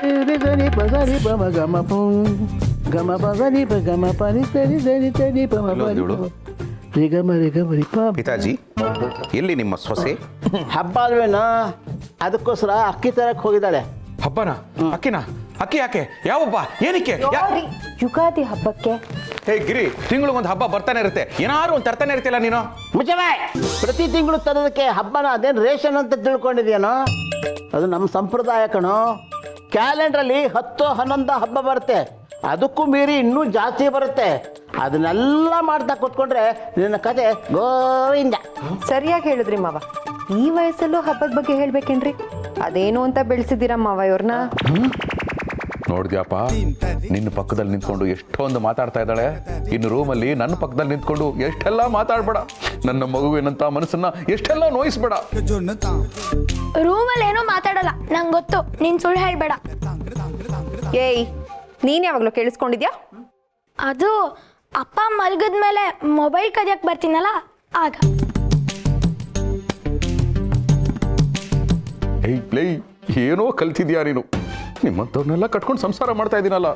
ರಿ ಪ ಸರಿ ಪ ಮ ಗ ಮ ಪ ಗಮ ಪ ಸರಿ ಪ ಗಮ ಪ ರಿ ಸರಿ ಸರಿ ಸರಿ ಪ ಮ ಪ ರಿ ಗ ಮ ರಿ ಗ ಮ ರಿ ಪ. ಪಿತಾಜಿ, ಎಲ್ಲಿ ನಿಮ್ಮ ಸೊಸೆ? ಹಬ್ಬ ಅಲ್ವೇನೋ, ಅದಕ್ಕೋಸ್ಕರ ಅಕ್ಕಿ ತರಕ್ಕೆ ಹೋಗಿದ್ದಾಳೆ. ಹಬ್ಬನ? ಅಕ್ಕಿನ? ಅಕ್ಕಿ ಯಾಕೆ? ಯಾವಬ್ಬ? ಏನಕ್ಕೆ? ಯುಗಾದಿ ಹಬ್ಬಕ್ಕೆ. ಹೇ ಗಿರಿ, ತಿಂಗಳಿಗೊಂದು ಹಬ್ಬ ಬರ್ತಾನೆ ಇರುತ್ತೆ, ಏನಾದ್ರು ಒಂದು ತರ್ತಾನೆ ಇರ್ತಿಲ್ಲ ನೀನು. ಮುಚ್ಚಬೇ, ಪ್ರತಿ ತಿಂಗಳು ತರೋದಕ್ಕೆ ಹಬ್ಬನ ಅದೇನು ರೇಷನ್ ಅಂತ ತಿಳ್ಕೊಂಡಿದ್ಯಾನೋ? ಅದು ನಮ್ಮ ಸಂಪ್ರದಾಯ ಕಣೋ. ಕ್ಯಾಲೆಂಡ್ರಲ್ಲಿ 10-11 ಹಬ್ಬ ಬರುತ್ತೆ, ಅದಕ್ಕೂ ಮೀರಿ ಇನ್ನೂ ಜಾಸ್ತಿ ಬರುತ್ತೆ. ಅದನ್ನೆಲ್ಲ ಮಾಡ್ತಾ ಕೂತ್ಕೊಂಡ್ರೆ ನಿನ್ನ ಕತೆ ಗೋವಿಂದ. ಸರಿಯಾಗಿ ಹೇಳಿದ್ರಿ ಮಾವ. ಈ ವಯಸ್ಸಲ್ಲೂ ಹಬ್ಬದ ಬಗ್ಗೆ ಹೇಳ್ಬೇಕೇನ್ರಿ? ಅದೇನು ಅಂತ ಬೆಳೆಸಿದ್ದೀರಾ ಮಾವ ಇವ್ರನ್ನ. ನೋಡ್ದ್ಯಾಪ, ನಿನ್ನ ಪಕ್ಕದಲ್ಲಿ ನಿಂತ್ಕೊಂಡು ಎಷ್ಟೊಂದು ಮಾತಾಡ್ತಾ ಇದ್ದಾಳೆ. ಇನ್ನು ರೂಮಲ್ಲಿ ನನ್ನ ಪಕ್ಕದಲ್ಲಿ ನಿಂತ್ಕೊಂಡು ಎಷ್ಟೆಲ್ಲ ಮಾತಾಡ್ಬೇಡ. ನನ್ನ ಮಗುವಿನಂತ ಮನಸ್ಸನ್ನ ಎಷ್ಟೆಲ್ಲ ನೋಯಿಸ್ಬೇಡ. ರೂಮಲ್ಲಿ ಏನೋ ಮಾತಾಡಲ್ಲ, ನಂಗೆ ಗೊತ್ತು. ನೀನ್ ಸುಳ್ಳು ಹೇಳ್ಬೇಡ. ಏಯ್, ನೀನ್ ಯಾವಾಗ್ಲೂ ಕೇಳಿಸ್ಕೊಂಡಿದ್ಯಾ? ಅದು ಅಪ್ಪ ಮಲ್ಗದ್ಮೇಲೆ ಮೊಬೈಲ್ ಕದಿಯಕ್ ಬರ್ತೀನಲ್ಲ ಆಗ. ಏನೋ ಕಲ್ತಿದ್ಯಾ ನೀನು. ನಿಮ್ಮಂಥವ್ರನ್ನೆಲ್ಲ ಕಟ್ಕೊಂಡು ಸಂಸಾರ ಮಾಡ್ತಾ ಇದ್ದೀನಲ್ಲ.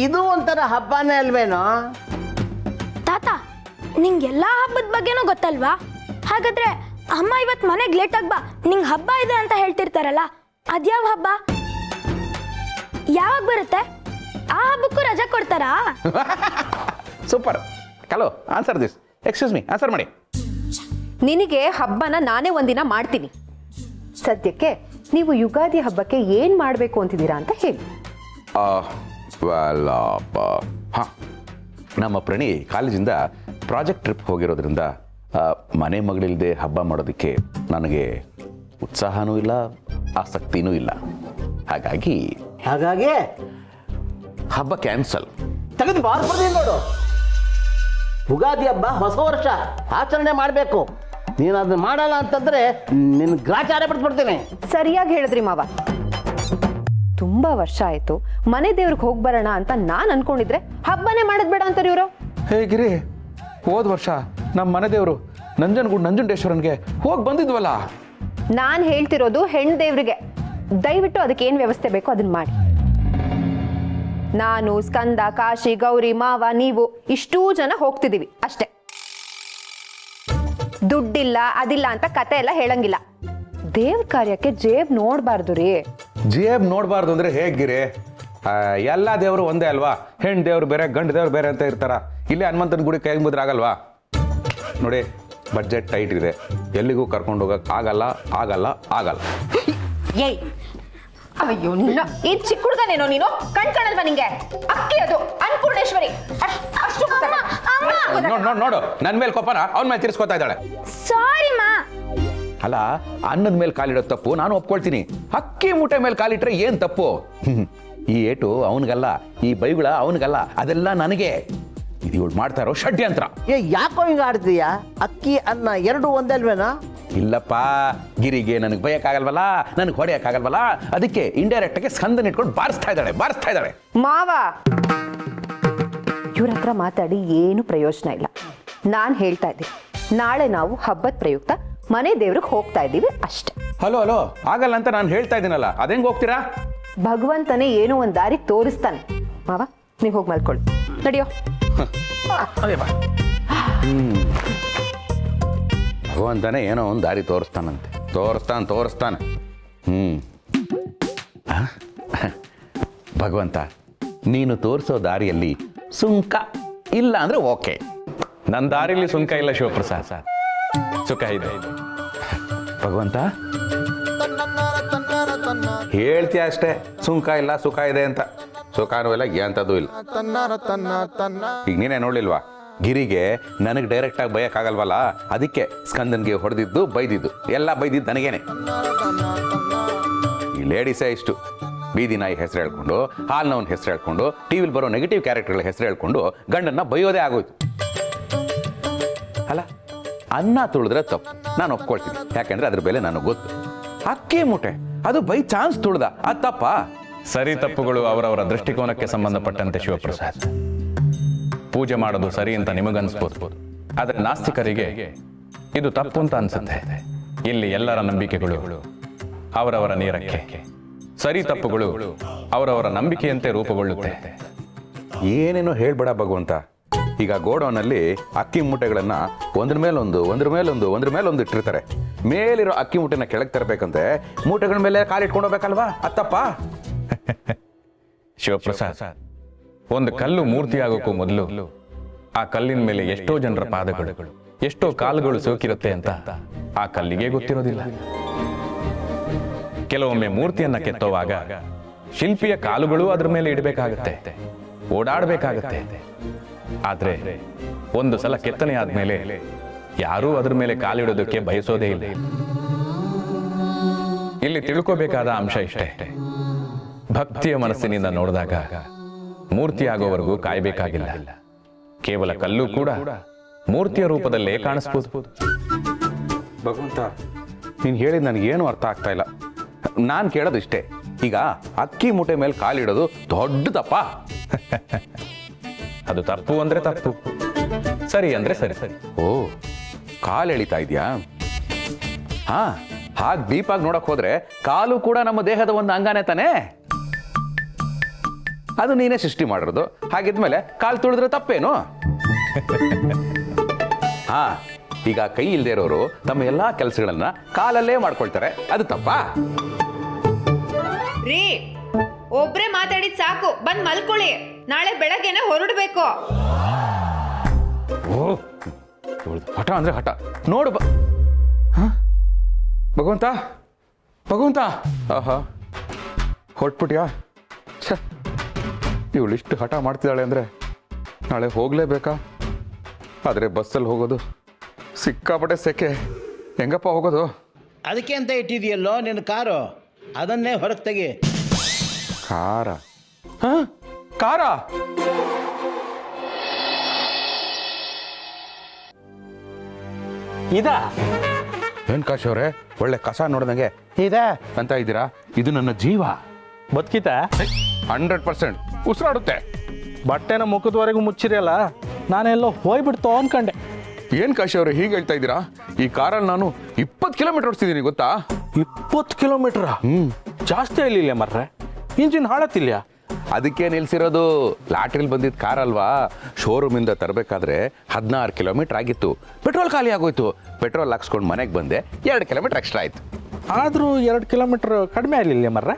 ಇದು ಒಂಥರ ಹಬ್ಬನೇ ಅಲ್ವೇನೋ? ತಾತ, ನಿಂಗೆಲ್ಲಾ ಹಬ್ಬದ ಬಗ್ಗೆನೂ ಗೊತ್ತಲ್ವಾ? ಹಾಗಾದ್ರೆ ಅಮ್ಮ ಇವತ್ತು ಮನೆಗೆ ಲೇಟಾಗಿ ಬಾ, ನಿಂಗೆ ಹಬ್ಬ ಇದೆ ಅಂತ ಹೇಳ್ತಿರ್ತಾರಲ್ಲ, ಅದ್ಯಾವ ಹಬ್ಬ? ಯಾವಾಗ ಬರುತ್ತೆ? ಆ ಹಬ್ಬಕ್ಕೂ ರಜಾ ಕೊಡ್ತಾರಾ? Super. Hello, answer this. Excuse me, answer ಮಾಡಿ. ನಿನಗೆ ಹಬ್ಬನ ನಾನೇ ಒಂದಿನ ಮಾಡ್ತೀನಿ. ಸದ್ಯಕ್ಕೆ ನೀವು ಯುಗಾದಿ ಹಬ್ಬಕ್ಕೆ ಏನ್ ಮಾಡಬೇಕು ಅಂತಿದ್ದೀರಾ ಅಂತ ಹೇಳಿ. ಹಾಂ, ನಮ್ಮ ಪ್ರಣಿ ಕಾಲೇಜಿಂದ ಪ್ರಾಜೆಕ್ಟ್ ಟ್ರಿಪ್ ಹೋಗಿರೋದ್ರಿಂದ ಮನೆ ಮಗಳಿಲ್ಲದೆ ಹಬ್ಬ ಮಾಡೋದಕ್ಕೆ ನನಗೆ ಉತ್ಸಾಹನೂ ಇಲ್ಲ, ಆಸಕ್ತಿನೂ ಇಲ್ಲ. ಹಾಗಾಗಿ ಹಬ್ಬ ಕ್ಯಾನ್ಸಲ್. ತೆಗೆದು ಬಾರ್ಪಡ್ತೀನಿ ನೋಡು. ಯುಗಾದಿ ಹಬ್ಬ ಹೊಸ ವರ್ಷ ಆಚರಣೆ ಮಾಡಬೇಕು. ನೀನು ಅದನ್ನ ಮಾಡಲ್ಲ ಅಂತಂದ್ರೆ ನಿನ್ನ ಗ್ರಾಚಾರ ಬಿಡ್ತೀನಿ. ಸರಿಯಾಗಿ ಹೇಳಿದ್ರಿ ಮಾವ. ತುಂಬಾ ವರ್ಷ ಆಯ್ತು ಮನೆ ದೇವ್ರಿಗೆ ಹೋಗಿ ಬರೋಣ ಅಂತ ನಾನ್ ಅನ್ಕೊಂಡಿದ್ರೆ ಹಬ್ಬನೇ ಮಾಡೋದ್ ಬೇಡ ಅಂತಾರೆ ಇವರು. ಹೇ ಗಿರಿ, ಹೋದ ವರ್ಷ ನಮ್ಮ ಮನೆ ದೇವರು ನಂಜನಗೂಡು ನಂಜುಂಡೇಶ್ವರನ್ಗೆ ಹೋಗಿ ಬಂದಿದ್ವಲ್ಲ. ನಾನ್ ಹೇಳ್ತಿರೋದು ಹೆಣ್ಣು ದೇವ್ರಿಗೆ. ದಯವಿಟ್ಟು ಅದಕ್ಕೆ ಏನ್ ವ್ಯವಸ್ಥೆ ಬೇಕೋ ಅದನ್ನ ಮಾಡಿ. ನಾನು, ಸ್ಕಂದ, ಕಾಶಿ, ಗೌರಿ, ಮಾವ, ನೀವು ಇಷ್ಟೂ ಜನ ಹೋಗ್ತಿದೀವಿ ಅಷ್ಟೇ. ದುಡ್ಡಿಲ್ಲ ಅದಿಲ್ಲ ಅಂತ ಕತೆ ಎಲ್ಲ ಹೇಳಂಗಿಲ್ಲ. ದೇವ್ ಕಾರ್ಯಕ್ಕೆ ಜೇಬ್ ನೋಡ್ಬಾರ್ದು ರೀ. ಜೇಬ್ ನೋಡ್ಬಾರ್ದು ಅಂದ್ರೆ ಹೇಗಿರಿ? ಎಲ್ಲ ದೇವರು ಒಂದೇ ಅಲ್ವಾ? ಹೆಣ್ಣು ದೇವ್ರು ಬೇರೆ, ಗಂಡು ದೇವ್ರು ಬೇರೆ ಅಂತ ಇರ್ತಾರ. ಇಲ್ಲಿ ಹನುಮಂತನ ಗುಡಿ ಕೈ ಮುದ್ರೆ ಆಗಲ್ವಾ? ನೋಡಿ, ಬಡ್ಜೆಟ್ ಟೈಟ್ ಇದೆ, ಎಲ್ಲಿಗೂ ಕರ್ಕೊಂಡು ಹೋಗಕ್ ಆಗಲ್ಲ ಆಗಲ್ಲ ಆಗಲ್ಲ. ಏಯ್, ಅಯ್ಯೋ ನಿನ್ನ ಏನ್ ಚಿಕ್ಕ ಹುಡುಗನೇನೋ ನೀನು? ಕಣ್ಕಣಲ್ವಾ ನಿಂಗೆ? ಅಕ್ಕಿ ಅದು ಅನ್ನಪೂರ್ಣೇಶ್ವರಿ. ಅಷ್ಟು ನೋಡು, ನನ್ನ ಮೇಲೆ ಕೋಪನ ಅವನ ಮೇಲೆ ತಿರ್ಸ್ಕೊತಾ ಇದ್ದಾಳೆ. ಸಾರಿ ಮಾ. ಅಲ್ಲ, ಅನ್ನದ ಮೇಲೆ ಕಾಲಿಡೋ ತಪ್ಪು ನಾನು ಒಪ್ಕೊಳ್ತೀನಿ. ಅಕ್ಕಿ ಮೂಟೆ ಮೇಲೆ ಕಾಲಿಟ್ರೆ ಏನ್ ತಪ್ಪು? ಈ ಏಟು ಅವನಿಗಲ್ಲ, ಈ ಬೈಗುಳ ಅವನಿಗಲ್ಲ, ಅದೆಲ್ಲ ನನಗೆ. ಇದು ಇವಳು ಮಾಡ್ತಾ ಇರೋ ಷಡ್ಯಂತ್ರ. ಯಾಕೋ ಹಿಂಗ ಆಡ್ತೀಯ? ಅಕ್ಕಿ ಅನ್ನ ಎರಡು ಒಂದೇ ಅಲ್ವೇನಾ? ಇಲ್ಲಪ್ಪ, ಗಿರಿಗೆ ನನಗೆ ಬೈಯಕ್ಕಾಗಲ್ವಲ್ಲ, ನನಗೆ ಹೊಡೆಯಕ್ಕಾಗಲ್ವಲ್ಲ, ಅದಕ್ಕೆ ಇಂಡೈರೆಕ್ಟ್ ಆಗಿ ಸ್ಕಂದನ ಇಟ್ಕೊಂಡು ಬಾರಿಸ್ತಾ ಇದ್ದಾಳೆ. ಮಾವ, ಇವ್ರ ಹತ್ರ ಮಾತಾಡಿ ಏನು ಪ್ರಯೋಜನ ಇಲ್ಲ. ನಾನ್ ಹೇಳ್ತಾ ಇದ್ದೀನಿ, ನಾಳೆ ನಾವು ಹಬ್ಬದ ಪ್ರಯುಕ್ತ ಮನೆ ದೇವ್ರಿಗೆ ಹೋಗ್ತಾ ಇದ್ದೀವಿ ಅಷ್ಟೇ. ಹಲೋ, ಆಗಲ್ಲ ಅಂತ ನಾನು ಹೇಳ್ತಾ ಇದ್ದೀನಲ್ಲ, ಅದೆಂಗ್ ಹೋಗ್ತೀರಾ? ಭಗವಂತನೇ ಏನೋ ಒಂದ್ ದಾರಿ ತೋರಿಸ್ತಾನೆ. ಮಾವ, ನೀವ್ ಹೋಗಿ ಮಲ್ಕೊಳ್ಳಿ, ನಡಿಯೋ. ಭಗವಂತನೇ ಏನೋ ಒಂದು ದಾರಿ ತೋರಿಸ್ತಾನಂತೆ. ತೋರಿಸ್ತಾನೆ. ಭಗವಂತ, ನೀನು ತೋರಿಸೋ ದಾರಿಯಲ್ಲಿ ಸುಂಕ ಇಲ್ಲ ಅಂದ್ರೆ ಓಕೆ. ನನ್ನ ದಾರಿಲಿ ಸುಂಕ ಇಲ್ಲ ಶಿವಪ್ರಸಾದ್, ಸುಖ ಇದೆ. ಭಗವಂತ, ಹೇಳ್ತೀಯ ಅಷ್ಟೇ, ಸುಂಕ ಇಲ್ಲ ಸುಖ ಇದೆ ಅಂತ. ಸುಖನೂ ಇಲ್ಲ, ಎಂಥದ್ದು ಇಲ್ಲ. ಈಗ ನೀನೇ ನೋಡ್ಲಿಲ್ವಾ, ಗಿರಿಗೆ ನನಗೆ ಡೈರೆಕ್ಟಾಗಿ ಬೈಯಕ್ಕಾಗಲ್ವಲ್ಲ, ಅದಕ್ಕೆ ಸ್ಕಂದನ್ಗೆ ಹೊಡೆದಿದ್ದು ಬೈದಿದ್ದು ಎಲ್ಲ ಬೈದಿದ್ದು ನನಗೇನೆ. ಈ ಲೇಡೀಸೇ ಇಷ್ಟು ಬೀದಿ ನಾಯಿ ಹೆಸರು ಹೇಳ್ಕೊಂಡು, ಹಾಲ್ನವನ ಹೆಸರು ಹೇಳ್ಕೊಂಡು, ಟಿವಿಲಿ ಬರೋ ನೆಗೆಟಿವ್ ಕ್ಯಾರೆಕ್ಟರ್ಗಳ ಹೆಸರು ಹೇಳ್ಕೊಂಡು ಗಂಡನ್ನ ಬೈಯೋದೇ ಆಗೋಯ್ತು. ಅಲ್ಲ, ಅನ್ನ ತುಳಿದ್ರೆ ತಪ್ಪು, ನಾನು ಒಪ್ಕೊಳ್ತೀನಿ, ಯಾಕೆಂದ್ರೆ ಅದ್ರ ಬೆಲೆ ನನಗೆ ಗೊತ್ತು. ಅಕ್ಕಿ ಮೂಟೆ ಅದು ಬೈ ಚಾನ್ಸ್ ತುಳ್ದ, ಅದು ತಪ್ಪ? ಸರಿ ತಪ್ಪುಗಳು ಅವರವರ ದೃಷ್ಟಿಕೋನಕ್ಕೆ ಸಂಬಂಧಪಟ್ಟಂತೆ ಶಿವಪ್ರಸಾದ್. ಪೂಜೆ ಮಾಡೋದು ಸರಿ ಅಂತ ನಿಮಗನ್ಸ್ಬೋದು, ಆದರೆ ನಾಸ್ತಿಕರಿಗೆ ಇದು ತಪ್ಪು ಅಂತ ಅನ್ಸುತ್ತೆ. ಇಲ್ಲಿ ಎಲ್ಲರ ನಂಬಿಕೆಗಳು ಅವರವರ ನೇರಕ್ಕೆ ಸರಿ ತಪ್ಪುಗಳು ಅವರವರ ನಂಬಿಕೆಯಂತೆ ರೂಪುಗೊಳ್ಳುತ್ತೆ. ಏನೇನೋ ಹೇಳ್ಬೇಡ ಭಗವಂತ. ಈಗ ಗೋಡೌನಲ್ಲಿ ಅಕ್ಕಿ ಮೂಟೆಗಳನ್ನ ಒಂದ್ರ ಮೇಲೊಂದು ಇಟ್ಟಿರ್ತಾರೆ. ಮೇಲಿರೋ ಅಕ್ಕಿ ಮೂಟೆನ ಕೆಳಗೆ ತರಬೇಕಂತೆ ಮೂಟೆಗಳ ಮೇಲೆ ಕಾಲಿಟ್ಕೊಂಡು ಹೋಗ್ಬೇಕಲ್ವಾ? ಅತ್ತಪ್ಪ. ಶಿವಪ್ರಸಾದ್, ಒಂದು ಕಲ್ಲು ಮೂರ್ತಿಯಾಗೋಕ್ಕೂ ಮೊದಲು ಆ ಕಲ್ಲಿನ ಮೇಲೆ ಎಷ್ಟೋ ಜನರ ಪಾದಗಳು, ಎಷ್ಟೋ ಕಾಲುಗಳು ಸೋಕಿರುತ್ತೆ ಅಂತ ಆ ಕಲ್ಲಿಗೆ ಗೊತ್ತಿರೋದಿಲ್ಲ. ಕೆಲವೊಮ್ಮೆ ಮೂರ್ತಿಯನ್ನ ಕೆತ್ತೋವಾಗ ಶಿಲ್ಪಿಯ ಕಾಲುಗಳು ಅದ್ರ ಮೇಲೆ ಇಡಬೇಕಾಗತ್ತೆ, ಓಡಾಡಬೇಕಾಗತ್ತೆ. ಆದ್ರೆ ಒಂದು ಸಲ ಕೆತ್ತನೆ ಆದ್ಮೇಲೆ ಯಾರೂ ಅದ್ರ ಮೇಲೆ ಕಾಲಿಡೋದಕ್ಕೆ ಬಯಸೋದೇ ಇಲ್ಲ. ಇಲ್ಲಿ ತಿಳ್ಕೋಬೇಕಾದ ಅಂಶ ಇಷ್ಟೇ, ಭಕ್ತಿಯ ಮನಸ್ಸಿನಿಂದ ನೋಡಿದಾಗ ಮೂರ್ತಿ ಆಗೋವರೆಗೂ ಕಾಯ್ಬೇಕಾಗಿಲ್ಲ. ಕೇವಲ ಕಲ್ಲು ಕೂಡ ಮೂರ್ತಿಯ ರೂಪದಲ್ಲೇ ಕಾಣಿಸ್ಬೋದು. ಭಗವಂತ, ನೀನು ಹೇಳಿದ್ ನನಗೇನು ಅರ್ಥ ಆಗ್ತಾ ಇಲ್ಲ. ನಾನು ಕೇಳೋದು ಇಷ್ಟೇ, ಈಗ ಅಕ್ಕಿ ಮೂಟೆ ಮೇಲೆ ಕಾಲಿಡೋದು ದೊಡ್ಡ ತಪ್ಪ? ಅದು ತಪ್ಪು ಅಂದ್ರೆ ತಪ್ಪು, ಸರಿ ಅಂದ್ರೆ ಸರಿ. ಓ, ಕಾಲು ಎಳಿತಾ ಇದೆಯಾ? ಹಾ, ಹಾಗೆ ಡೀಪಾಗಿ ನೋಡಕ್ ಹೋದ್ರೆ ಕಾಲು ಕೂಡ ನಮ್ಮ ದೇಹದ ಒಂದು ಅಂಗನೇ ತಾನೇ? ಅದು ನೀನೇ ಸೃಷ್ಟಿ ಮಾಡಿರೋದು. ಹಾಗಿದ್ಮೇಲೆ ಕಾಲು ತುಳಿದ್ರೆ ತಪ್ಪೇನು? ಹಾ, ಈಗ ಕೈ ಇಲ್ದೇ ಇರೋರು ತಮ್ಮ ಎಲ್ಲಾ ಕೆಲಸಗಳನ್ನ ಕಾಲಲ್ಲೇ ಮಾಡ್ಕೊಳ್ತಾರೆ, ಅದು ತಪ್ಪಾ? ರೀ, ಒಬ್ರೇ ಮಾತಾಡಿದ್ ಸಾಕು, ಬಂದ್ ಮಲ್ಕೊಳ್ಳಿ. ನಾಳೆ ಬೆಳಗ್ಗೆನೆ ಹೊರಡ್ಬೇಕು. ಓ, ಹಠ ಅಂದ್ರೆ ಹಠ ನೋಡು. ಭಗವಂತ, ಭಗವಂತ, ಆಹಾ, ಹೊಟ್ಬಿಟ್ಯಾ? ಇವಳಿಷ್ಟು ಹಠ ಮಾಡ್ತಿದ್ದಾಳೆ ಅಂದ್ರೆ ನಾಳೆ ಹೋಗ್ಲೇಬೇಕಾ? ಆದರೆ ಬಸ್ಸಲ್ಲಿ ಹೋಗೋದು ಸಿಕ್ಕಾಪಟ್ಟೆ ಸೆಕೆ, ಹೆಂಗಪ್ಪ ಹೋಗೋದು? ಅದಕ್ಕೆ ಅಂತ ಇಟ್ಟಿದೆಯಲ್ಲೋ ನಿನ್ನ ಕಾರು, ಅದನ್ನೇ ಹೊರಗೆ ತೆಗಿ. ಕಾರ? ಹಾ, ಕಾರ? ಇದ ಏನ್ ಕಾಶ್ ಅವ್ರೆ, ಒಳ್ಳೆ ಕಸ ನೋಡ್ದಂಗೆ ಇದೆ ಅಂತ ಇದ್ದೀರಾ? ಇದು ನನ್ನ ಜೀವ. ಬದುಕಿತ 100% ಉಸಿರಾಡುತ್ತೆ. ಬಟ್ಟೆನ ಮುಖದವರೆಗೂ ಮುಚ್ಚಿರಲ್ಲ, ನಾನೆಲ್ಲೋ ಹೋಗ್ಬಿಡ್ತೋ ಅನ್ಕಂಡೆ. ಏನ್ ಕಾಶಿ ಅವ್ರೆ ಹೀಗೆ ಹೇಳ್ತಾ ಇದ್ದೀರಾ? ಈ ಕಾರಲ್ಲಿ ನಾನು 20 ಕಿಲೋಮೀಟರ್ ಓಡಿಸ್ತಿದ್ದೀನಿ ಗೊತ್ತಾ? 20 ಕಿಲೋಮೀಟರ್? ಜಾಸ್ತಿ ಆಗಲಿಲ್ಲ ಮರ್ರೆ, ಇಂಜಿನ್ ಹಾಳತ್ತಿಲ್ಲ. ಅದಕ್ಕೆ ನಿಲ್ಸಿರೋದು. ಲಾಟ್ರಿಲ್ ಬಂದಿದ್ದ ಕಾರ್ ಅಲ್ವಾ, ಶೋರೂಮಿಂದ ತರಬೇಕಾದ್ರೆ 16 ಕಿಲೋಮೀಟರ್ ಆಗಿತ್ತು. ಪೆಟ್ರೋಲ್ ಖಾಲಿ ಆಗೋಯ್ತು. ಪೆಟ್ರೋಲ್ ಹಾಕ್ಸ್ಕೊಂಡು ಮನೆಗೆ ಬಂದೆ, 2 ಕಿಲೋಮೀಟರ್ ಎಕ್ಸ್ಟ್ರಾ ಆಯ್ತು. ಆದರೂ 2 ಕಿಲೋಮೀಟರ್ ಕಡಿಮೆ ಆಗಲಿಲ್ಲ ಮರ್ರೆ.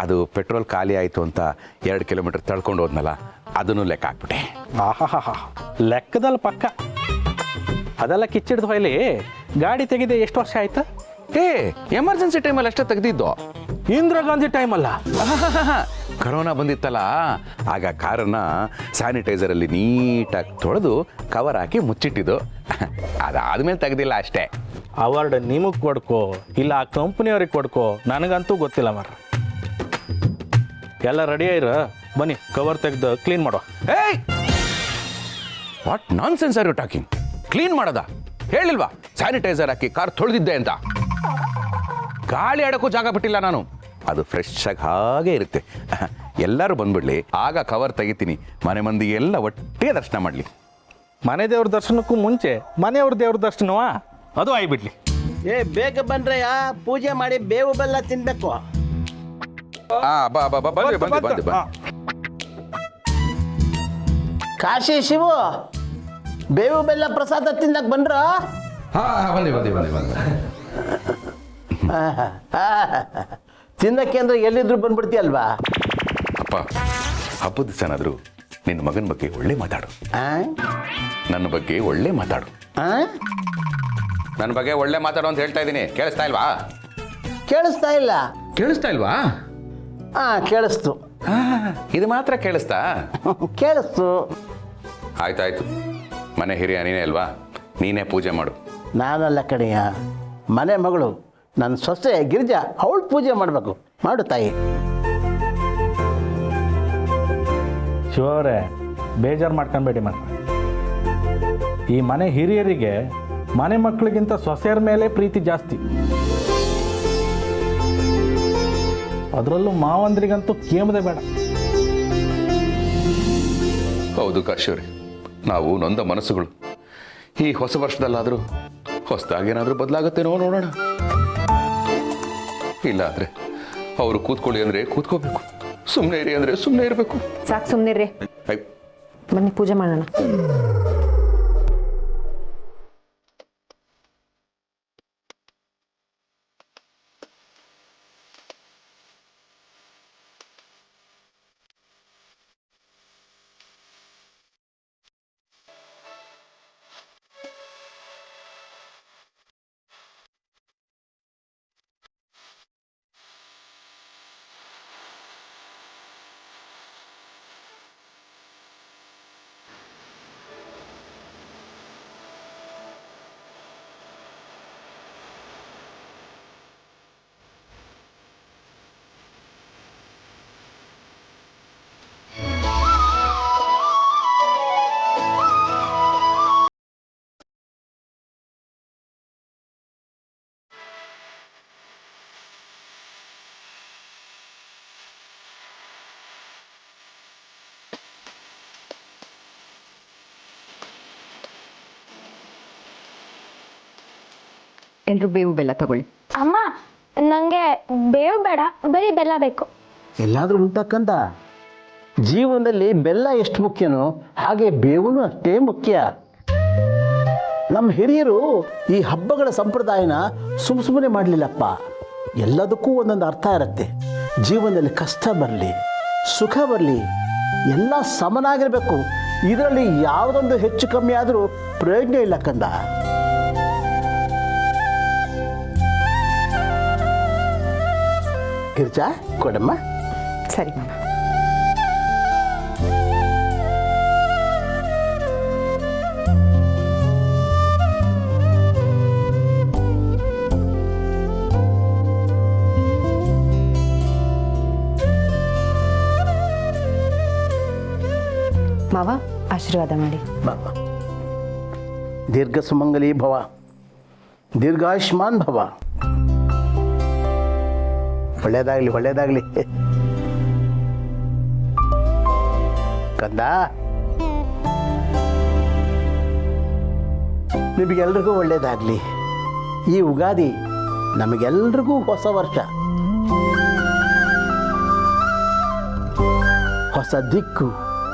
ಅದು ಪೆಟ್ರೋಲ್ ಖಾಲಿ ಆಯಿತು ಅಂತ 2 ಕಿಲೋಮೀಟರ್ ತಳ್ಕೊಂಡು ಹೋದ್ನಲ್ಲ, ಅದನ್ನು ಲೆಕ್ಕ ಹಾಕ್ಬಿಟ್ಟೆ. ಆಹಾ, ಲೆಕ್ಕದಲ್ಲಿ ಪಕ್ಕ. ಅದೆಲ್ಲ ಕಿಚ್ಚಿಡ್ದು ಹೊಯ್ಲಿ. ಗಾಡಿ ತೆಗೆದೆ ಎಷ್ಟು ವರ್ಷ ಆಯ್ತು? ಎಮರ್ಜೆನ್ಸಿ ಟೈಮಲ್ಲಿ ಅಷ್ಟೇ ತೆಗೆದಿದ್ದು. ಇಂದಿರಾ ಗಾಂಧಿ ಟೈಮಲ್ಲ, ಕರೋನಾ ಬಂದಿತ್ತಲ್ಲ, ಆಗ ಕಾರನ್ನ ಸ್ಯಾನಿಟೈಸರಲ್ಲಿ ನೀಟಾಗಿ ತೊಳೆದು ಕವರ್ ಹಾಕಿ ಮುಚ್ಚಿಟ್ಟಿದ್ದು. ಅದಾದ್ಮೇಲೆ ತೆಗೆದಿಲ್ಲ ಅಷ್ಟೇ. ಅವಾರ್ಡ್ ನಿಮಗೆ ಕೊಡ್ಕೋ ಇಲ್ಲ ಆ ಕಂಪ್ನಿಯವ್ರಿಗೆ ಕೊಡ್ಕೋ, ನನಗಂತೂ ಗೊತ್ತಿಲ್ಲ ಮರ್ರೆ. ಎಲ್ಲ ರೆಡಿ ಆಯ್ರ, ಬನ್ನಿ ಕವರ್ ತೆಗೆದು ಕ್ಲೀನ್ ಮಾಡುವ. What nonsense are you talking? Clean ಮಾಡೋದ? ಹೇಳಿಲ್ವಾ ಸ್ಯಾನಿಟೈಸರ್ ಹಾಕಿ ಕಾರ್ ತೊಳೆದಿದ್ದೆ ಅಂತ? ಗಾಳಿ ಆಡೋಕ್ಕೂ ಜಾಗ ಬಿಟ್ಟಿಲ್ಲ ನಾನು. ಅದು ಫ್ರೆಶ್ ಆಗಿ ಹಾಗೆ ಇರುತ್ತೆ. ಎಲ್ಲರೂ ಬಂದ್ಬಿಡ್ಲಿ, ಆಗ ಕವರ್ ತೆಗಿತೀನಿ. ಮನೆ ಮಂದಿ ಎಲ್ಲ ಒಟ್ಟಿಗೆ ದರ್ಶನ ಮಾಡಲಿ. ಮನೆ ದೇವ್ರ ದರ್ಶನಕ್ಕೂ ಮುಂಚೆ ಮನೆಯವ್ರ ದೇವ್ರ ದರ್ಶನವಾ ಅದು ಆಗಿಬಿಡ್ಲಿ. ಬೇಗ ಬಂದ್ರಯ್ಯ, ಪೂಜೆ ಮಾಡಿ ಬೇವು ಬೆಲ್ಲ ತಿನ್ಬೇಕು. ಬಂದೆ. ಕಾಶಿ ಶಿವು, ಬೇವು ಬೆಲ್ಲ ಪ್ರಸಾದ ತಿನ್ನಕ್ ಬಂದ್ರ? ತಿನ್ನಕ್ಕೆ ಅಂದ್ರೆ ಎಲ್ಲಿದ್ರು ಬಂದ್ಬಿಡ್ತೀಯಲ್ವಾ? ಅಪ್ಪ, ಹಬ್ಬದ ದಿವಸನಾದ್ರು ನಿನ್ನ ಮಗನ ಬಗ್ಗೆ ಒಳ್ಳೆ ಮಾತಾಡು. ನನ್ನ ಬಗ್ಗೆ ಒಳ್ಳೆ ಮಾತಾಡು. ನನ್ನ ಬಗ್ಗೆ ಒಳ್ಳೆ ಮಾತಾಡು ಅಂತ ಹೇಳ್ತಾ ಇದ್ದೀನಿ. ಕೇಳಿಸ್ತಾ ಇಲ್ವಾ? ಕೇಳಿಸ್ತಾ ಇಲ್ಲ. ಕೇಳಿಸ್ತಾ ಇಲ್ವಾ? ಕೇಳಿಸ್ತು. ಇದು ಮಾತ್ರ ಕೇಳಿಸ್ತಾ? ಕೇಳಿಸ್ತು. ಆಯ್ತಾಯ್ತು, ಮನೆ ಹಿರಿಯ ನೀನೇ ಅಲ್ವಾ, ನೀನೇ ಪೂಜೆ ಮಾಡು. ನಾನಲ್ಲ ಕಡೆಯ, ಮನೆ ಮಗಳು ನನ್ನ ಸೊಸೆ ಗಿರಿಜಾ, ಅವಳು ಪೂಜೆ ಮಾಡಬೇಕು. ಮಾಡು ತಾಯಿ. ಶಿವರೇ, ಬೇಜಾರು ಮಾಡ್ಕೊಬೇಡಿ ಮರ್ರೆ. ಈ ಮನೆ ಹಿರಿಯರಿಗೆ ಮನೆ ಮಕ್ಕಳಿಗಿಂತ ಸೊಸೆಯರ ಮೇಲೆ ಪ್ರೀತಿ ಜಾಸ್ತಿ. ಅದರಲ್ಲೂ ಮಾವಂದ್ರಿಗಂತೂ ಕೇಮದೆ ಬೇಡ. ಹೌದು ಕಾಶಿಯವರೇ, ನಾವು ನೊಂದ ಮನಸ್ಸುಗಳು. ಈ ಹೊಸ ವರ್ಷದಲ್ಲಾದರೂ ಹೊಸದಾಗೇನಾದರೂ ಬದಲಾಗುತ್ತೇನೋ ನೋಡೋಣ. ಇಲ್ಲಾಂದ್ರೆ ಅವರು ಕೂತ್ಕೊಳ್ಳಿ ಅಂದರೆ ಕೂತ್ಕೋಬೇಕು, ಸುಮ್ಮನೆ ಇರಿ ಅಂದರೆ ಸುಮ್ಮನೆ ಇರಬೇಕು. ಸಾಕು ಸುಮ್ಮನಿರ್ರಿ, ಬನ್ನಿ ಪೂಜೆ ಮಾಡೋಣ. ಎಲ್ರು ಬೇವು ಬೆಲ್ಲ ತಗೊಳ್ಳಿ. ಅಮ್ಮ ನನಗೆ ಬೇವು ಬೇಡ, ಬರೀ ಬೆಲ್ಲ ಬೇಕು. ಎಲ್ಲಾದರೂ ಉಂಟಕ್ಕಂತ ಜೀವನದಲ್ಲಿ ಬೆಲ್ಲ ಎಷ್ಟು ಮುಖ್ಯನೋ ಹಾಗೆ ಬೇವುನು ಅಷ್ಟೇ ಮುಖ್ಯ. ನಮ್ಮ ಹಿರಿಯರು ಈ ಹಬ್ಬಗಳ ಸಂಪ್ರದಾಯನ ಸುಮ್ಮನೆ ಮಾಡಲಿಲ್ಲಪ್ಪ. ಎಲ್ಲದಕ್ಕೂ ಒಂದೊಂದು ಅರ್ಥ ಇರುತ್ತೆ. ಜೀವನದಲ್ಲಿ ಕಷ್ಟ ಬರಲಿ, ಸುಖ ಬರಲಿ, ಎಲ್ಲ ಸಮನಾಗಿರಬೇಕು. ಇದರಲ್ಲಿ ಯಾವುದೊಂದು ಹೆಚ್ಚು ಕಮ್ಮಿ ಆದರೂ ಪ್ರಯೋಜನ ಇಲ್ಲ ಕಂದ. ಗಿರ್ಜಾ ಕೊಡಮ್ಮ. ಸರಿ ಮಾಮ. ಮಾವ ಆಶೀರ್ವಾದ ಮಾಡಿ. ಬಾಬಾ ದೀರ್ಘ ಸುಮಂಗಲಿ ಭವ, ದೀರ್ಘಾಯುಷ್ಮಾನ್ ಭವ. ಒಳ್ಳೇದಾಗಲಿ ಒಳ್ಳೇದಾಗಲಿ ಕಂದ. ನಿಮಗೆಲ್ರಿಗೂ ಒಳ್ಳೇದಾಗಲಿ. ಈ ಯುಗಾದಿ ನಮಗೆಲ್ರಿಗೂ ಹೊಸ ವರ್ಷ, ಹೊಸ ದಿಕ್ಕು,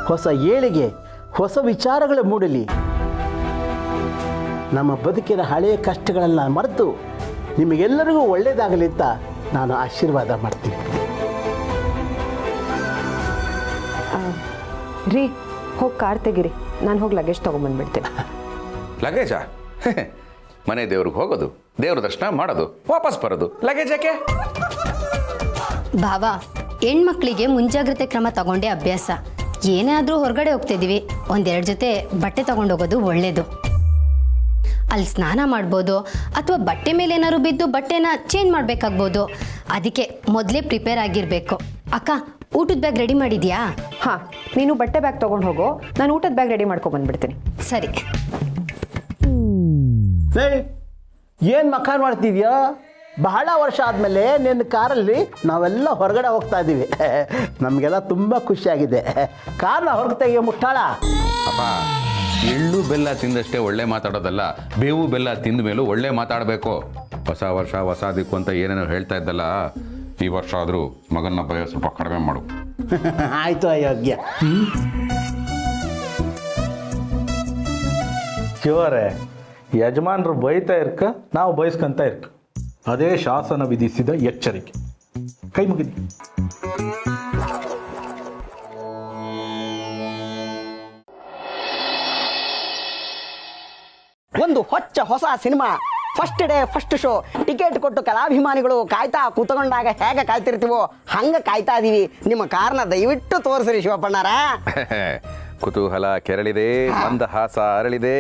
ಹೊಸ ಏಳಿಗೆ, ಹೊಸ ವಿಚಾರಗಳು ಮೂಡಲಿ. ನಮ್ಮ ಬದುಕಿನ ಹಳೆಯ ಕಷ್ಟಗಳನ್ನ ಮರೆತು ನಿಮಗೆಲ್ಲರಿಗೂ ಒಳ್ಳೇದಾಗಲಿ ಅಂತ ನಾನು ಆಶೀರ್ವಾದ ಮಾಡ್ತೀನಿ. ರೀ, ಹೋಗಿ ಕಾರ್ ತೆಗಿರಿ, ನಾನು ಹೋಗಿ ಲಗೇಜ್ ತೊಗೊಂಬಂದ್ಬಿಡ್ತೀನಿ. ಲಗೇಜಾ? ಮನೆ ದೇವ್ರಿಗೆ ಹೋಗೋದು, ದೇವ್ರ ದರ್ಶನ ಮಾಡೋದು, ವಾಪಸ್ ಬರೋದು, ಲಗೇಜ್ ಯಾಕೆ? ಭಾವ, ಹೆಣ್ಮಕ್ಳಿಗೆ ಮುಂಜಾಗ್ರತೆ ಕ್ರಮ ತಗೊಂಡೇ ಅಭ್ಯಾಸ. ಏನೇ ಆದರೂ ಹೊರಗಡೆ ಹೋಗ್ತಿದ್ದೀವಿ, ಒಂದೆರಡು ಜೊತೆ ಬಟ್ಟೆ ತಗೊಂಡೋಗೋದು ಒಳ್ಳೆಯದು. ಅಲ್ಲಿ ಸ್ನಾನ ಮಾಡ್ಬೋದು, ಅಥವಾ ಬಟ್ಟೆ ಮೇಲೆ ಏನಾದ್ರು ಬಿದ್ದು ಬಟ್ಟೆನ ಚೇಂಜ್ ಮಾಡಬೇಕಾಗ್ಬೋದು. ಅದಕ್ಕೆ ಮೊದಲೇ ಪ್ರಿಪೇರ್ ಆಗಿರಬೇಕು. ಅಕ್ಕ, ಊಟದ ಬ್ಯಾಗ್ ರೆಡಿ ಮಾಡಿದ್ಯಾ? ಹಾಂ, ನೀನು ಬಟ್ಟೆ ಬ್ಯಾಗ್ ತೊಗೊಂಡು ಹೋಗೋ, ನಾನು ಊಟದ ಬ್ಯಾಗ್ ರೆಡಿ ಮಾಡ್ಕೊಂಬಂದ್ಬಿಡ್ತೀನಿ. ಸರಿ. ಏನು ಮಖಾನ್ ಮಾಡ್ತಿದ್ಯಾ? ಬಹಳ ವರ್ಷ ಆದಮೇಲೆ ನಿನ್ನ ಕಾರಲ್ಲಿ ನಾವೆಲ್ಲ ಹೊರಗಡೆ ಹೋಗ್ತಾ ಇದ್ದೀವಿ. ನಮಗೆಲ್ಲ ತುಂಬ ಖುಷಿಯಾಗಿದೆ. ಕಾರ್ನ ಹೊರಗೆ ತೆಗೆಯೋ ಮುಟ್ಟಾಳ. ಅಪ್ಪ, ಎಳ್ಳು ಬೆಲ್ಲ ತಿಂದಷ್ಟೇ ಒಳ್ಳೆ ಮಾತಾಡೋದಲ್ಲ, ಬೇವು ಬೆಲ್ಲ ತಿಂದ ಮೇಲೂ ಒಳ್ಳೆ ಮಾತಾಡಬೇಕು. ಹೊಸ ವರ್ಷ ಹೊಸ ದಿಕ್ಕು ಅಂತ ಏನೇನೋ ಹೇಳ್ತಾ ಇದ್ದಲ್ಲ, ಈ ವರ್ಷ ಆದರೂ ಮಗನ ಭಯ ಸ್ವಲ್ಪ ಕಡಿಮೆ ಮಾಡು. ಆಯಿತು ಅಯೋಗ್ಯ. ಶಿವರೇ, ಯಜಮಾನರು ಬೈತಾ ಇರ್ಕ, ನಾವು ಬಯಸ್ಕೊಂತ ಇರ್ಕ. ಅದೇ ಶಾಸನ ವಿಧಿಸಿದ ಎಚ್ಚರಿಕೆ. ಕೈ ಮುಗಿದಿ. ಒಂದು ಹೊಸ cinema, first day first show. Ticket ಕೊಟ್ಟು ಕಲಾಭಿಮಾನಿಗಳು ಕಾಯ್ತಾ ಕೂತ್ಕೊಂಡಾಗ ಹೇಗೆ ಕಾಯ್ತಿರ್ತೀವೋ ಹಂಗೆ ಕಾಯ್ತಾ ಇದೀವಿ. ನಿಮ್ಮ ಕಾರ್ನ ದಯವಿಟ್ಟು ತೋರಿಸ್ರಿ ಶಿವಪ್ಪಣ್ಣಾರ. ಕುತೂಹಲ ಕೆರಳಿದೆ, ಮಂದಹಾಸ ಅರಳಿದೆ.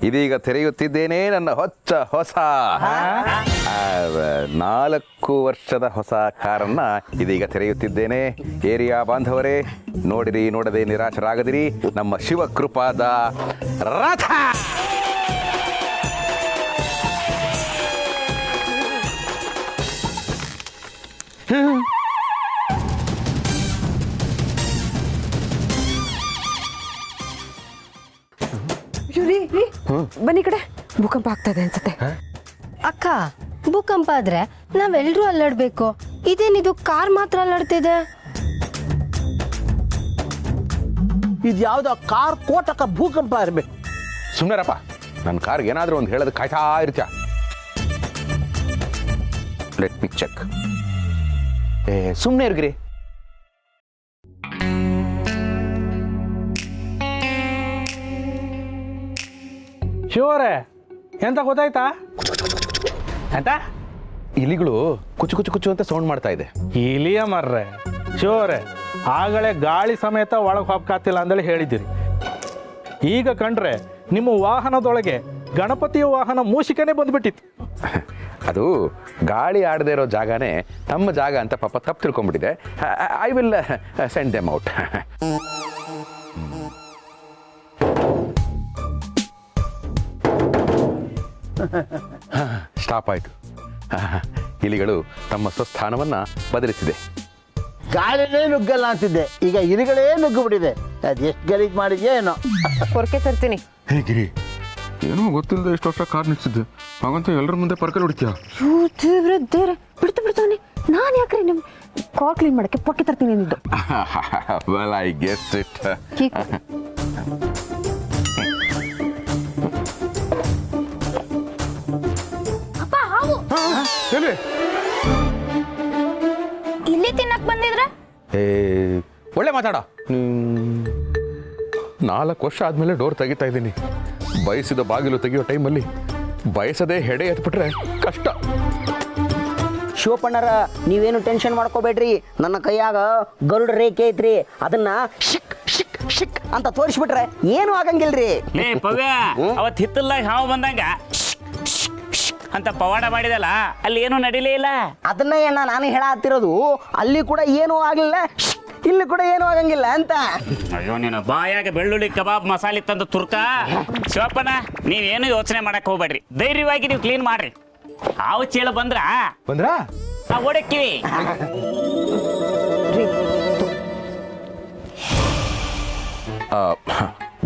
ಇದೀಗ ತೆರೆಯುತ್ತಿದ್ದೇನೆ ನನ್ನ ಹೊಸ 4 ವರ್ಷದ ಹೊಸ ಕಾರನ್ನ ಇದೀಗ ತೆರೆಯುತ್ತಿದ್ದೇನೆ. ಏರಿಯಾ ಬಾಂಧವರೇ, ನೋಡಿರಿ, ನೋಡದೆ ನಿರಾಶರಾಗದಿರಿ. ನಮ್ಮ ಶಿವಕೃಪಾದ ರಥ. ರೀ, ಬನ್ನಿ ಕಡೆ, ಭೂಕಂಪ ಆಗ್ತಾ ಇದೆ ಅನ್ಸುತ್ತೆ. ಅಕ್ಕ, ಭೂಕಂಪ ಆದ್ರೆ ನಾವೆಲ್ಲರೂ ಅಲ್ಲಾಡ್ಬೇಕು. ಇದೇನಿದು ಕಾರ್ ಮಾತ್ರ ಅಲ್ಲಾಡ್ತಿದೆ? ಇದು ಯಾವುದೋ ಕಾರ್ ಕೋಟಕ ಭೂಕಂಪ ಇರಬೇಕು. ಸುಮ್ಮನೆರಪ್ಪ, ನನ್ನ ಕಾರ್ಗೆ ಏನಾದರೂ ಒಂದು ಹೇಳೋದು ಕಾಯ್ತಾ ಇರ್ತೀಯ. Let me check. ಸುಮ್ಮನೆ ಇರ್ಗಿರಿ. ಶಿವರೇ, ಎಂತ ಗೊತ್ತಾಯ್ತಾ? ಎಂತ ಇಲಿಗಳು ಕುಚ್ಚು ಕುಚ್ಚು ಕುಚ್ಚು ಅಂತ ಸೌಂಡ್ ಮಾಡ್ತಾ ಇದೆ. ಇಲಿಯ ಮರ್ರೆ ಶಿವರೇ, ಆಗಲೇ ಗಾಳಿ ಸಮೇತ ಒಳಗೆ ಹೋಗ್ಕಾತಿಲ್ಲ ಅಂದೇಳಿ ಹೇಳಿದ್ದೀರಿ. ಈಗ ಕಂಡ್ರೆ ನಿಮ್ಮ ವಾಹನದೊಳಗೆ ಗಣಪತಿಯ ವಾಹನ ಮೂಷಿಕನೇ ಬಂದ್ಬಿಟ್ಟಿತ್ತು. ಅದು ಗಾಳಿ ಆಡದೇ ಇರೋ ಜಾಗನೇ ನಮ್ಮ ಜಾಗ ಅಂತ ಪಾಪ ತಪ್ಪು ತಿಳ್ಕೊಂಡ್ಬಿಟ್ಟಿದೆ. I will send them out. Stop ಆಯಿತು. ಇಲಿಗಳು ತಮ್ಮ ಸ್ವಸ್ಥಾನವನ್ನು ಬದಲಿಸಿದೆ. ಗಾಳಿನೇ ನುಗ್ಗಲ್ಲ ಅಂತಿದ್ದೆ, ಈಗ ಇಲಿಗಳೇ ನುಗ್ಗು ಬಿಟ್ಟಿದೆ. ಅದು ಎಷ್ಟು ಗಲೀಜು ಮಾಡಿದ್ಯೋ ಏನೋ. ಹೊರಕೆ ತರ್ತೀನಿ. ಹೇಗಿರಿ? ಏನೋ ಗೊತ್ತಿಲ್ಲದೆ ಎಷ್ಟು ವರ್ಷ ಕಾರ್ ನಿಲ್ಸಿದ್ದೆ, ಹಾಗಂತ ಎಲ್ಲರ ಮುಂದೆ ಪರ್ಕಲ್ ಹೊಡಿತೀಯ? ದೇವ್ರೆ ಬಿಡ್ತಾನೆ. ನಾನು ಯಾಕ್ರಿ ನಿಮ್ ಕಾರ್ ಕ್ಲೀನ್ ಮಾಡಕ್ಕೆ ಪೊಕ್ಕೆ ತರ್ತೀನಿ ಅಂದಿದ್ದು. Well, I guessed it. ಅಪ್ಪ ಹಾವು ಇಲ್ಲಿ ತಿನ್ನಕ್ ಬಂದಿದ್ರೆ ಒಳ್ಳೆ ಮಾತಾಡ. 4 ವರ್ಷ ಆದಮೇಲೆ ಡೋರ್ ತೆಗಿತಾ ಇದ್ದೀನಿ. ಬಯಸಿದ ಬಾಗಿಲು ತೆಗೆಯೋ ಟೈಮಲ್ಲಿ ಬಯಸದೆ ಹೆಡೆ ಎತ್ಬಿಟ್ರೆ ಕಷ್ಟ. ಶಿವಪ್ಪಣ್ಣರ ನೀವೇನು ಟೆನ್ಷನ್ ಮಾಡ್ಕೋಬೇಡ್ರಿ, ನನ್ನ ಕೈಯಾಗ ಗರುಡ ರೇಖೆ ಐತ್ರಿ, ಅದನ್ನ ಶಿಕ್ ಶಿಕ್ ಶಿಕ್ ಅಂತ ತೋರಿಸ್ಬಿಟ್ರೆ ಏನು ಆಗಂಗಿಲ್ರಿ. ಲೇ ಪವ್ಯ, ಅವತ್ತು ಹಿತ್ತಲ್ದಾಗ ಹಾವು ಬಂದಂಗ ಅಂತ ಪವಾಡ ಮಾಡಿದಲ್ಲ, ಅಲ್ಲಿ ಏನು ನಡೀಲೇ ಇಲ್ಲ. ಅದನ್ನ ಏನ ನಾನು ಹೇಳತ್ತಿರೋದು, ಅಲ್ಲಿ ಕೂಡ ಏನೂ ಆಗಲಿಲ್ಲ, ಇಲ್ಲಿ ಕೂಡ ಏನೂ ಆಗಂಗಿಲ್ಲ ಅಂತ. ಅಯ್ಯೋ, ನೀನು ಬಾಯಾಗ ಬೆಳ್ಳುಳ್ಳಿ ಕಬಾಬ್ ಮಸಾಲೆ ತಂದು ತುರ್ಕ. ಶಿವಪ್ಪಣ್ಣ, ನೀವೇನು ಯೋಚನೆ ಮಾಡಕ್ ಹೋಗ್ಬೇಡ್ರಿ, ಧೈರ್ಯವಾಗಿ ನೀವು ಕ್ಲೀನ್ ಮಾಡ್ರಿ. ಹಾವು ಚೀಲ ಬಂದ್ರ ನಾವು ಓಡಕ್ಕಿವಿ.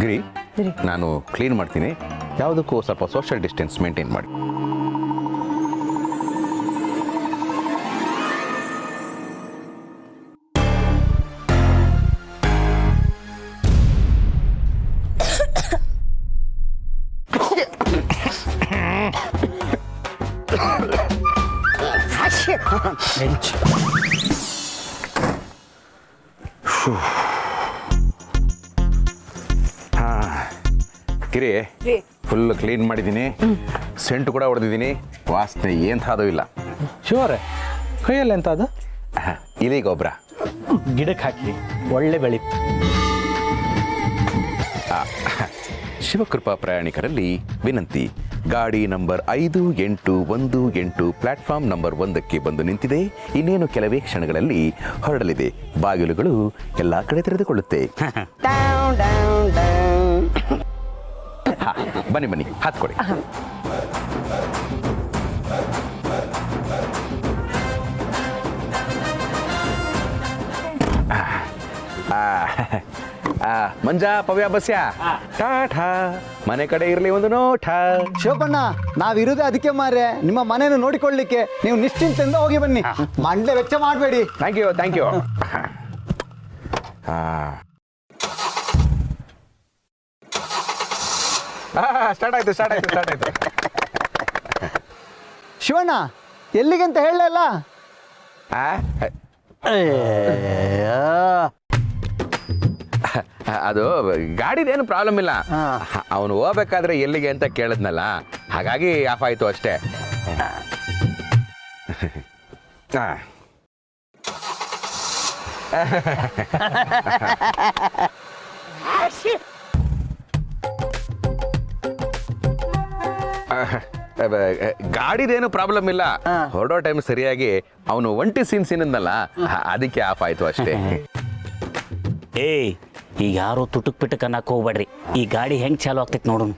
ಗಿರಿ, ನಾನು ಕ್ಲೀನ್ ಮಾಡ್ತೀನಿ. ಯಾವುದಕ್ಕೂ ಸ್ವಲ್ಪ ಸೋಷಿಯಲ್ ಡಿಸ್ಟೆನ್ಸ್ ಮೇಂಟೈನ್ ಮಾಡಿ. ಗಿರಿ, ಫುಲ್ ಕ್ಲೀನ್ ಮಾಡಿದ್ದೀನಿ, ಸೆಂಟ್ ಕೂಡ ಹೊಡೆದಿದ್ದೀನಿ, ವಾಸನೆ ಎಂಥದ್ದು ಇಲ್ಲ. ಶಿವರೇ, ಕೈಯಲ್ಲಿ ಎಂತ ಅದು? ಇಲಿ ಗೊಬ್ಬರ ಗಿಡಕ್ಕೆ ಹಾಕಿ ಒಳ್ಳೆ ಬೆಳೀತು. ಶಿವಕೃಪಾ ಪ್ರಯಾಣಿಕರಲ್ಲಿ ವಿನಂತಿ. ಗಾಡಿ ನಂಬರ್ 5818 ಪ್ಲಾಟ್ಫಾರ್ಮ್ ನಂಬರ್ 1ಕ್ಕೆ ಬಂದು ನಿಂತಿದೆ. ಇನ್ನೇನು ಕೆಲವೇ ಕ್ಷಣಗಳಲ್ಲಿ ಹೊರಡಲಿದೆ. ಬಾಗಿಲುಗಳು ಎಲ್ಲಾ ಕಡೆ ತೆರೆದುಕೊಳ್ಳುತ್ತೆ. ಬನ್ನಿ ಬನ್ನಿ, ಹತ್ಕೊಡಿ. ಮಂಜಾ, ಪವ್ಯ, ಬಸ್ಯಾ, ಟಾಠಾ. ಮನೆ ಕಡೆ ಇರಲಿ ಒಂದು ನೋಟ. ಶಿವಪ್ಪಣ್ಣ, ನಾವಿರುವುದೇ ಅದಕ್ಕೆ ಮಾರ್ರೆ, ನಿಮ್ಮ ಮನೆಯನ್ನು ನೋಡಿಕೊಳ್ಳಿಕ್ಕೆ. ನೀವು ನಿಶ್ಚಿಂತೆಯಿಂದ ಹೋಗಿ ಬನ್ನಿ, ಮಂಡ್ಲೆ ವೆಚ್ಚ ಮಾಡಬೇಡಿ. Thank you, thank you. Start ಆಯ್ತು. ಶಿವಣ್ಣ, ಎಲ್ಲಿಗೆ ಅಂತ ಹೇಳಲ್ಲ? ಅದು ಗಾಡಿದೇನು ಪ್ರಾಬ್ಲಮ್ ಇಲ್ಲ. ಅವನು ಹೋಗ್ಬೇಕಾದ್ರೆ ಎಲ್ಲಿಗೆ ಅಂತ ಕೇಳಿದ್ನಲ್ಲ, ಹಾಗಾಗಿ ಆಫ್ ಆಯ್ತು ಅಷ್ಟೇ. ಗಾಡಿದೇನು ಪ್ರಾಬ್ಲಮ್ ಇಲ್ಲ. ಹೊರಡೋ ಟೈಮ್ ಸರಿಯಾಗಿ ಅವನು ಒಂಟಿ ಸೀನ್ಸಿನಲ್ಲ, ಅದಕ್ಕೆ ಆಫ್ ಆಯ್ತು ಅಷ್ಟೇ. ಏಯ್, ಈಗ ಯಾರು ತುಟುಕ್ ಪಿಟಕ್ ಅನ್ನಕ್ ಹೋಗ್ಬೇಡ್ರಿ. ಈ ಗಾಡಿ ಹೆಂಗ್ ಚಾಲು ಆಗ್ತೈತಿ ನೋಡೋಣ.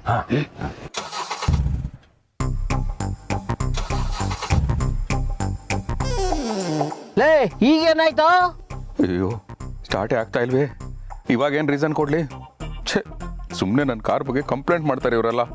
ಲೇ, ಈಗೇನಾಯ್ತು? ಅಯ್ಯೋ, ಸ್ಟಾರ್ಟೇ ಆಗ್ತಾ ಇಲ್ವೇ. ಇವಾಗೇನು ರೀಸನ್ ಕೊಡ್ಲಿ? ಛೇ, ಸುಮ್ಮನೆ ನನ್ನ ಕಾರ್ ಬಗ್ಗೆ ಕಂಪ್ಲೇಂಟ್ ಮಾಡ್ತಾರೆ ಇವರೆಲ್ಲ.